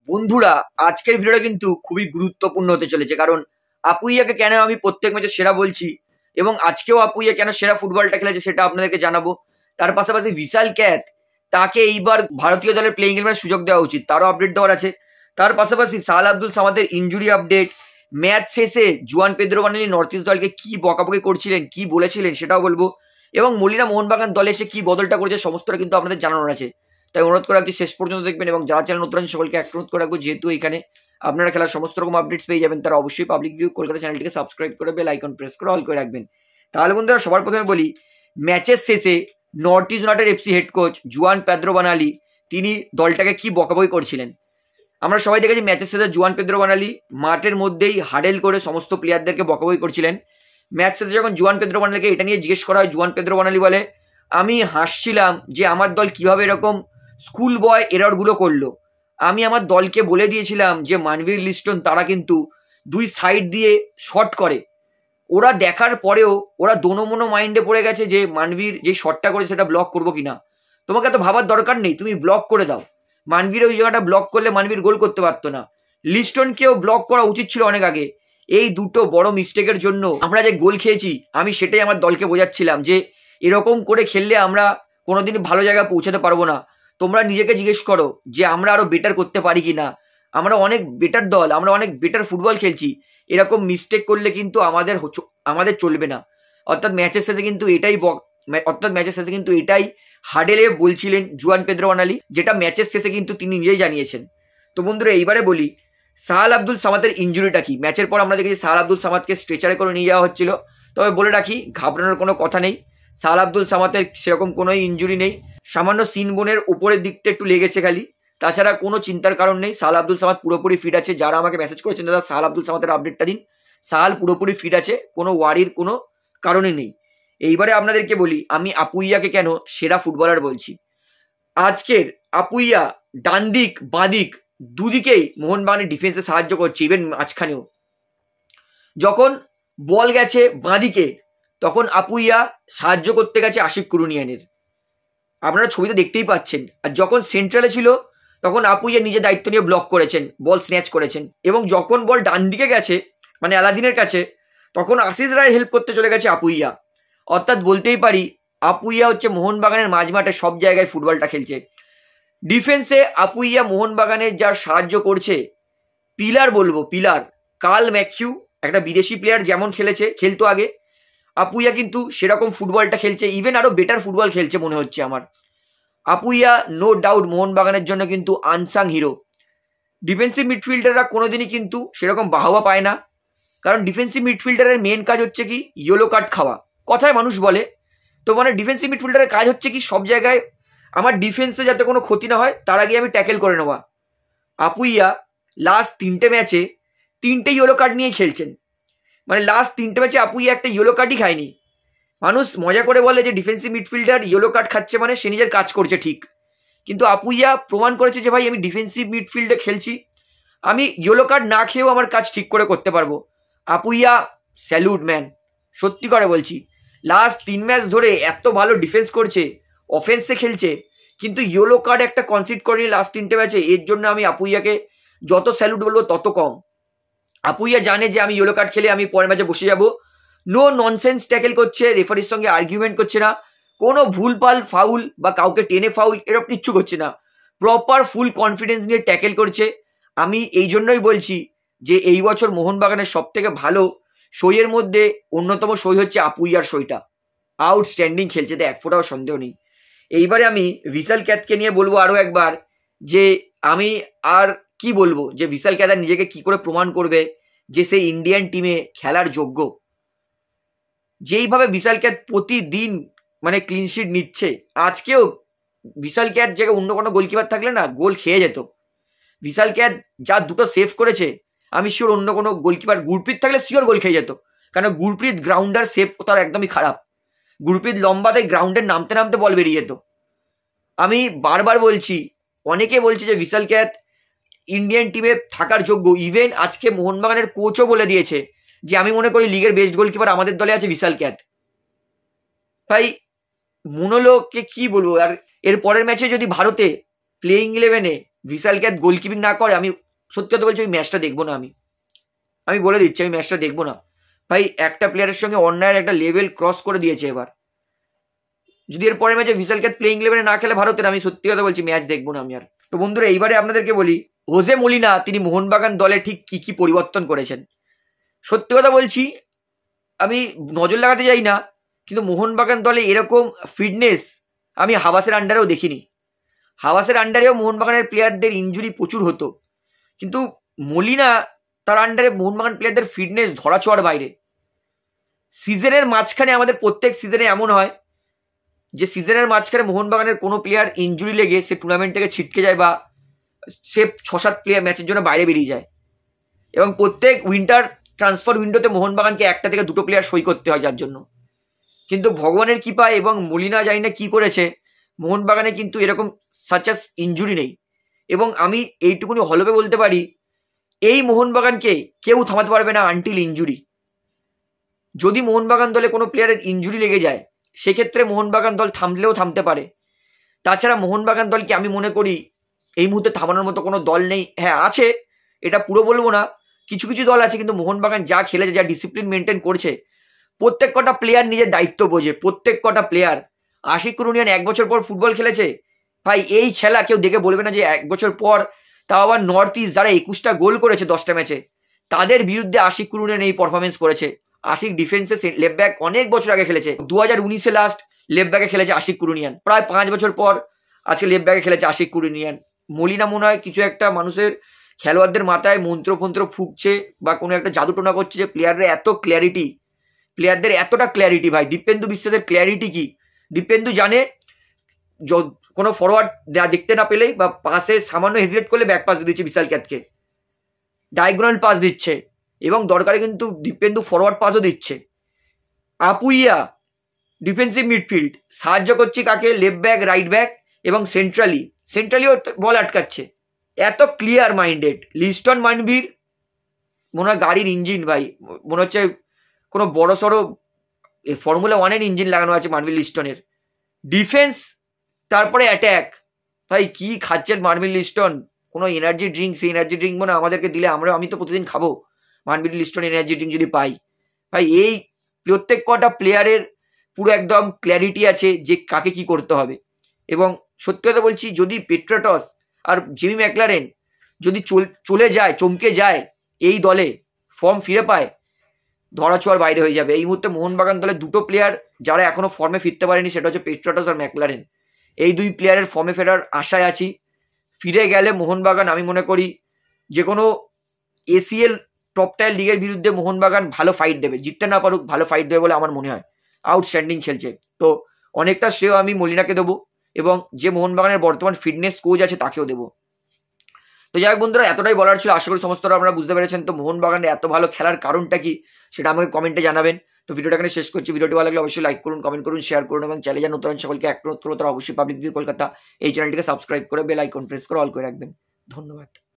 বন্ধুরা, আজকের ভিডিওটা কিন্তু খুবই গুরুত্বপূর্ণ হতে চলেছে, কারণ আপুইয়াকে কেন আমি প্রত্যেক ম্যাচে সেরা বলছি এবং আজকেও আপুইয়া কেন সেরা ফুটবলটা খেলেছে সেটা আপনাদেরকে জানাবো। তার পাশাপাশি ভিশাল ক্যাথ, তাকে এইবার ভারতীয় দলের প্লেইং ইলেভেনে সুযোগ দেওয়া উচিত, তারও আপডেট দেওয়ার আছে। তার পাশাপাশি সাহাল আব্দুল সামাদের ইনজুরি আপডেট, ম্যাচ শেষে জুয়ান পেদ্রো বানালি নর্থ ইস্ট দলকে কি বকাবকি করছিলেন, কি বলেছিলেন সেটাও বলবো, এবং মলিনা মোহনবাগান দলে এসে কি বদলটা করেছে সমস্তটা কিন্তু আপনাদের জানানোর আছে। তাই অনুরোধ করে রাখছি শেষ পর্যন্ত দেখবেন, এবং যারা চ্যানেল নতুন আছেন সকলকে এক অনুরোধ করে রাখবো, যেহেতু এখানে আপনারা খেলার সমস্ত রকম আপডেটস পেয়ে যাবেন, তারা অবশ্যই পাবলিক ভিউ কলকাতা চ্যানেলটিকে সাবস্ক্রাইব করে বেল আইকন প্রেস করে অল করে রাখবেন। তাহলে বন্ধুরা, সবার প্রথমে বলি, ম্যাচের শেষে North East United FC head coach Juan Pedro Benali তিনি দলটাকে কি বকাবকি করছিলেন। আমরা সবাই দেখেছি ম্যাচের শেষে জুয়ান পেদ্রো বানালি মাঠের মধ্যেই হাডেল করে সমস্ত প্লেয়ারদেরকে বকাবকি করছিলেন। ম্যাচ শেষে যখন জুয়ান পেদ্রো বানালিকে এটা নিয়ে জিজ্ঞেস করা হয়, জুয়ান পেদ্রো বানালি বলে, আমি হাসছিলাম যে আমার দল কিভাবে এরকম স্কুল বয় এররগুলো করলো। আমি আমার দলকে বলে দিয়েছিলাম যে মানবীর লিস্টন তারা কিন্তু দুই সাইড দিয়ে শট করে, ওরা দেখার পরেও ওরা দোনোমোনো মাইন্ডে পড়ে গেছে যে মানবীর যে শটটা করে সেটা ব্লক করবো কিনা। তোমাকে এত ভাবার দরকার নেই, তুমি ব্লক করে দাও। মানবীর ওই জায়গাটা ব্লক করলে মানবীর গোল করতে পারতো না, লিস্টনকেও ব্লক করা উচিত ছিল অনেক আগে। এই দুটো বড় মিস্টেকের জন্য আমরা যে গোল খেয়েছি, আমি সেটাই আমার দলকে বোঝাচ্ছিলাম যে এরকম করে খেললে আমরা কোনোদিন ভালো জায়গায় পৌঁছাতে পারবো না। তোমরা নিজেকে জিজ্ঞেস করো যে আমরা আরো বেটার করতে পারি কি না। আমরা অনেক বেটার দল, আমরা অনেক বেটার ফুটবল খেলছি, এরকম মিস্টেক করলে কিন্তু আমাদের চলবে না। অর্থাৎ ম্যাচের শেষে কিন্তু এটাই হাডেলে বলছিলেন জুয়ান পেদ্রো বানালি, যেটা ম্যাচের শেষে কিন্তু তিনি নিজেই জানিয়েছেন। তো বন্ধুরা, এইবারে বলি সাহাল আব্দুল সামাদের ইনজুরিটা কি। ম্যাচের পর আমরা দেখেছি সাহাল আব্দুল সামাদকে স্ট্রেচারে করে নিয়ে যাওয়া হচ্ছিল, তবে বলে রাখি ঘাবড়ানোর কোনো কথা নেই। সাহাল আব্দুল সামাদের সেরকম কোনো ইনজুরি নেই, সামান্য সিন বোনের উপরের দিকটা একটু লেগেছে খালি, তাছাড়া কোনো চিন্তার কারণ নেই। সাহাল আব্দুল সামাদ পুরোপুরি ফিট আছে। যারা আমাকে মেসেজ করেছেন দাদা সাহাল আব্দুল সামাদের আপডেটটা দিন, সাহাল পুরোপুরি ফিট আছে, কোনো ওয়ারির কোনো কারণে নেই। এইবারে আপনাদেরকে বলি আমি আপুইয়াকে কেন সেরা ফুটবলার বলছি। আজকের আপুইয়া ডান দিক বাঁ দিক দুদিকেই মোহনবাগানের ডিফেন্সে সাহায্য করছে, ইভেন মাঝখানেও যখন বল গেছে বাঁ দিকে তখন আপুইয়া সাহায্য করতে গেছে আশিক কুরুনিয়ানের, আপনারা ছবিতে দেখতেই পাচ্ছেন। আর যখন সেন্ট্রালে ছিল তখন আপুইয়া নিজে দায়িত্ব নিয়ে ব্লক করেছেন, বল স্ন্যাচ করেছেন, এবং যখন বল ডান দিকে গেছে মানে আলাদিনের কাছে, তখন আশিস রায়ের হেল্প করতে চলে গেছে আপুইয়া। অর্থাৎ বলতেই পারি আপুইয়া হচ্ছে মোহনবাগানের মাঝমাঠে সব জায়গায় ফুটবলটা খেলছে। ডিফেন্সে আপুইয়া মোহনবাগানের যা সাহায্য করছে, পিলার বলবো, পিলার। কার্ল ম্যাথিউ একটা বিদেশি প্লেয়ার যেমন খেলতো আগে, আপুইয়া কিন্তু সেরকম ফুটবলটা খেলছে, ইভেন আরো বেটার ফুটবল খেলছে মনে হচ্ছে আমার। আপুইয়া নো ডাউট মোহনবাগানের জন্য কিন্তু আনসাং হিরো। ডিফেন্সিভ মিডফিল্ডাররা কোনোদিনই কিন্তু সেরকম বাহবা পায় না, কারণ ডিফেন্সিভ মিডফিল্ডারের মেন কাজ হচ্ছে কি ইয়েলো কার্ড খাওয়া, কথায় মানুষ বলে। তো মানে ডিফেন্সিভ মিডফিল্ডারের কাজ হচ্ছে কি সব জায়গায় আমার ডিফেন্সে যাতে কোনো ক্ষতি না হয় তার আগে আমি ট্যাকেল করে নেওয়া। আপুইয়া লাস্ট 3টে ম্যাচে 3টে ইয়েলো কার্ড নিয়ে খেলছেন, মানে লাস্ট 3টে ম্যাচে আপুইয়া একটা ইয়েলো কার্ডই খায়নি। মানুষ মজা করে বলে যে ডিফেন্সিভ মিডফিল্ডার ইয়েলো কার্ড খাচ্ছে মানে সে নিজের কাজ করছে, ঠিক, কিন্তু আপুইয়া প্রমাণ করেছে যে ভাই আমি ডিফেন্সিভ মিডফিল্ডে খেলছি, আমি ইয়েলো কার্ড না খেয়েও আমার কাজ ঠিক করে করতে পারবো। আপুইয়া স্যালুট ম্যান, সত্যি করে বলছি। লাস্ট 3 ম্যাচ ধরে এত ভালো ডিফেন্স করছে, অফেন্সে খেলছে, কিন্তু ইয়েলো কার্ড একটা কনসিড করেনি লাস্ট 3টে ম্যাচে। এর জন্য আমি আপুইয়াকে যত স্যালুট বলবো তত কম। আপুইয়া জানে যে আমি ইয়েলো কার্ড খেলে আমি পরের ম্যাচে বসে যাব। নো ননসেন্স ট্যাকেল করছে, রেফারির সঙ্গে আর্গুমেন্ট করছে না, কোনো ভুলপাল ফাউল বা কাউকে টেনে ফাউল এরকম কিচ্ছু করছে না, প্রপার ফুল কনফিডেন্স নিয়ে ট্যাকেল করছে। আমি এই জন্যই বলছি যে এই বছর মোহনবাগানের সব থেকে ভালো সইয়ের মধ্যে অন্যতম সই হচ্ছে আপুইয়ার সইটা। আউটস্ট্যান্ডিং খেলছে, তো এক ফোঁটাও সন্দেহ নেই। এইবারে আমি ভিশাল ক্যাথকে নিয়ে বলবো আরও একবার যে আমি আর কি বলবো, যে ভিশাল ক্যাথ নিজেকে কি করে প্রমাণ করবে যে সে ইন্ডিয়ান টিমে খেলার যোগ্য। যেইভাবে ভিশাল ক্যাথ প্রতিদিন মানে ক্লিনশিট নিচ্ছে, আজকেও ভিশাল ক্যাথ জায়গায় অন্য কোনো গোলকিপার থাকলে না গোল খেয়ে যেত। ভিশাল ক্যাথ যা দুটো সেভ করেছে, আমি শিওর অন্য কোনো গোলকিপার গুরপ্রীত থাকলে শিওর গোল খেয়ে যেত, কারণ গুরপ্রীত গ্রাউন্ডার সেভ তার একদমই খারাপ। গুরপ্রীত লম্বাতে গ্রাউন্ডের নামতে নামতে বল বেরিয়ে যেত। আমি বারবার বলছি, অনেকে বলছে যে ভিশাল ক্যাথ ইন্ডিয়ান টিমে থাকার যোগ্য, ইভেন আজকে মোহনবাগানের কোচও বলে দিয়েছে যে আমি মনে করি লিগের বেস্ট গোলকিপার আমাদের দলে আছে ভিশাল ক্যাথ। ভাই মনোলোককে কি বলবো। আর এর পরের ম্যাচে যদি ভারতে প্লেইং ইলেভেনে ভিশাল ক্যাথ গোলকিপিং না করে, আমি সত্যি কথা বলছি ওই ম্যাচটা দেখবো না। আমি বলে দিচ্ছি আমি ম্যাচটা দেখবো না ভাই। একটা প্লেয়ারের সঙ্গে অন্যায়ের একটা লেভেল ক্রস করে দিয়েছে এবার। যদি এর পরের ম্যাচে ভিশাল ক্যাথ প্লেইং লেভেলে না খেলে ভারতের, আমি সত্যি কথা বলছি ম্যাচ দেখবো না আমি আর। তো বন্ধুরা এইবারে আপনাদেরকে বলি, হোজে মলিনা তিনি মোহনবাগান দলে ঠিক কি কি পরিবর্তন করেছেন। সত্যি কথা বলছি আমি নজর লাগাতে যাই না, কিন্তু মোহনবাগান দলে এরকম ফিটনেস আমি হাবাসের আন্ডারেও দেখিনি। হাবাসের আন্ডারেও মোহনবাগানের প্লেয়ারদের ইনজুরি প্রচুর হতো, কিন্তু মলিনা তার আন্ডারে মোহনবাগান প্লেয়ারদের ফিটনেস ধরা ছোঁয়ার বাইরে। সিজনের মাঝখানে আমাদের প্রত্যেক সিজনে এমন হয় যে সিজনের মাঝখানে মোহনবাগানের কোনো প্লেয়ার ইনজুরি লেগে সে টুর্নামেন্ট থেকে ছিটকে যায় বা সে 6-7 প্লেয়ার ম্যাচের জন্য বাইরে বেরিয়ে যায়, এবং প্রত্যেক উইন্টার ট্রান্সফার উইন্ডোতে মোহনবাগানকে 1 থেকে 2 প্লেয়ার সই করতে হয় যার জন্য। কিন্তু ভগবানের কৃপায় এবং মলিনা জানি না কি করেছে, মোহনবাগানে কিন্তু এরকম সাচাস ইনজুরি নেই। এবং আমি এইটুকুনি হলবে বলতে পারি, এই মোহনবাগানকে কেউ থামাতে পারবে না আনটিল ইনজুরি। যদি মোহনবাগান দলে কোনো প্লেয়ারের ইনজুরি লেগে যায় সেক্ষেত্রে মোহনবাগান দল থামলেও থামতে পারে। তাছাড়া মোহনবাগান দলকে আমি মনে করি এই মুহূর্তে থামানোর মতো কোনো দল নেই। হ্যাঁ আছে, এটা পুরো বলবো না, কিছু কিছু দল আছে, কিন্তু মোহনবাগান যা খেলেছে, যা ডিসিপ্লিন মেনটেন করছে, প্রত্যেক কটা প্লেয়ার নিজের দায়িত্ব বোঝে। প্রত্যেক কটা প্লেয়ার, আশিক কুরুনিয়ান 1 বছর পর ফুটবল খেলেছে ভাই, এই খেলা কেউ দেখে বলবে না যে 1 বছর পর, তাও আবার নর্থ ইস্ট যারা 21টা গোল করেছে 10টা ম্যাচে, তাদের বিরুদ্ধে আশিক কুরুনিয়ান এই পারফরমেন্স করেছে। আশিক ডিফেন্সে লেফট ব্যাক অনেক বছর আগে খেলেছে, 2019-এ লাস্ট লেফট ব্যাকে খেলেছে আশিক কুরুনিয়ান, প্রায় 5 বছর পর আজকে লেফট ব্যাকে খেলেছে আশিক কুরুনিয়ান। মলিনা মনে হয় কিছু একটা মানুষের খেলোয়াড়দের মাথায় মন্ত্র ফুঁকছে বা কোনো একটা জাদুটোনা করছে যে প্লেয়াররা এত ক্ল্যারিটি, প্লেয়ারদের এতটা ক্ল্যারিটি। ভাই দীপেন্দু বিশ্বাসের ক্ল্যারিটি কি, দীপেন্দু জানে কোনো ফরওয়ার্ড দেখতে না পেলেই বা পাসে সামান্য হেজিটেট করলে ব্যাক পাস দিচ্ছে বিশাল ক্যাথকে, ডায়াগোনাল পাস দিচ্ছে, এবং দরকারে কিন্তু দীপেন্দু ফরওয়ার্ড পাসও দিচ্ছে। আপুইয়া ডিফেন্সিভ মিডফিল্ড সাহায্য করছে কাকে, লেফট ব্যাক, রাইট ব্যাক এবং সেন্ট্রালিও বল আটকাচ্ছে। এত ক্লিয়ার মাইন্ডেড লিস্টন মানভীর মনে হয় গাড়ির ইঞ্জিন ভাই, মনে হচ্ছে কোনো বড় সড়ো ফর্মুলা 1-এর ইঞ্জিন লাগানো আছে মানভীর লিস্টনের। ডিফেন্স তারপরে অ্যাট্যাক, ভাই কি খাচ্ছেন মানভীর লিস্টন, কোনো এনার্জি ড্রিঙ্ক, সেই এনার্জি ড্রিঙ্ক মানে আমাদেরকে দিলে আমি তো প্রতিদিন খাবো মানভীর লিস্টন এনার্জি ড্রিঙ্ক যদি পাই। ভাই এই প্রত্যেক কটা প্লেয়ারের পুরো একদম ক্ল্যারিটি আছে যে কাকে কি করতে হবে। এবং সত্যি কথা বলছি, যদি পেট্রাটস আর জেমি ম্যাকলারেন যদি চলে যায়, চমকে যায়, এই দলে ফর্ম ফিরে পায়, ধরাছোঁয়ার বাইরে হয়ে যাবে। এই মুহূর্তে মোহনবাগান দলে 2 প্লেয়ার যারা এখনো ফর্মে ফিরতে পারেনি, সেটা হচ্ছে পেট্রাটস আর ম্যাকলারেন। এই 2 প্লেয়ারের ফর্মে ফেরার আশায় আছি। ফিরে গেলে মোহনবাগান আমি মনে করি যে কোনো এসিএল টপ টায়ার লিগের বিরুদ্ধে মোহনবাগান ভালো ফাইট দেবে, জিততে না পারুক ভালো ফাইট দেবে বলে আমার মনে হয়। আউটস্ট্যান্ডিং খেলছে, তো অনেকটা শ্রেয় আমি মলিনাকে দেবো, এবং যে মোহনবাগানের বর্তমান ফিটনেস কোচ আছে তাকেও দেবো। তো যাই হোক বন্ধুরা, এতটাই বলার ছিল, আশা করি সমস্তরা আপনারা বুঝতে পেরেছেন। তো মোহনবাগানের এত ভালো খেলার কারণটা কি সেটা আমাকে কমেন্টে জানাবেন। তো ভিডিওটা এখানে শেষ করছি। ভিডিওটি ভালো লাগলে অবশ্যই লাইক করুন, কমেন্ট করুন, শেয়ার করুন, এবং চ্যানেলে নতুন সকলকে অবশ্যই পাবলিক ভিউ কলকাতা এই চ্যানেলটিকে সাবস্ক্রাইব করে বেল আইকন প্রেস করে অল করে রাখবেন। ধন্যবাদ।